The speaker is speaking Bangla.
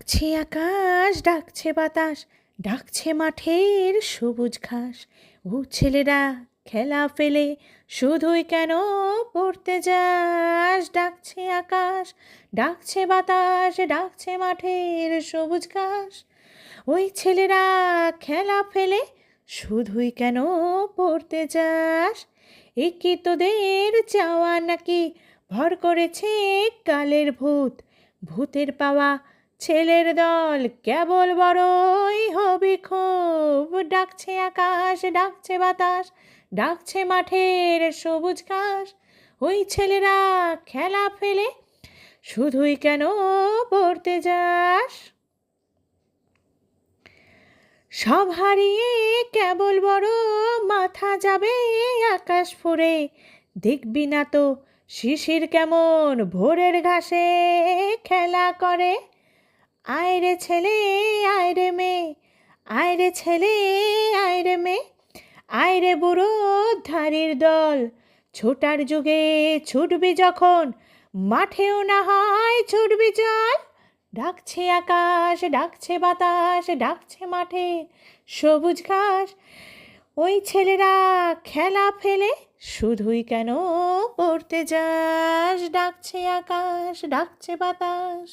ডাকছে আকাশ, ডাকছে বাতাস, ডাকছে মাঠের সবুজ ঘাস। ও ছেলেরা খেলা ফেলে শুধুই কেন পড়তে যাস? ডাকছে আকাশ, ডাকছে বাতাস, ডাকছে মাঠের সবুজ ঘাস। ওই ছেলেরা খেলা ফেলে শুধুই কেন পড়তে যাস? এ কি তোদের চাওয়া নাকি ভর করেছে কালের ভূত? ভূতের পাওয়া ছেলের দল কেবল বড়ই হবি খুব। ডাকছে আকাশ, ডাকছে বাতাস, ডাকছে মাঠের সবুজ ঘাস। ওই ছেলেরা খেলা ফেলে শুধুই কেন পড়তে যাস? সব হারিয়ে কেবল বড় মাথা যাবে আকাশ ফুঁড়ে। দেখবি না তো শিশির কেমন ভোরের ঘাসে খেলা করে। আয় রে ছেলে, আয় রে মেয়ে, আয় রে ছেলে, আয় রে মেয়ে, আয় রে বুড়ো ধারির দল। ছোটার যুগে ছুটবি যখন, মাঠেও না হয় ছুটবি চল। ডাকছে আকাশ, ডাকছে বাতাস, ডাকছে মাঠে সবুজ ঘাস। ওই ছেলেরা খেলা ফেলে শুধুই কেন পড়তে যাস? ডাকছে আকাশ, ডাকছে বাতাস।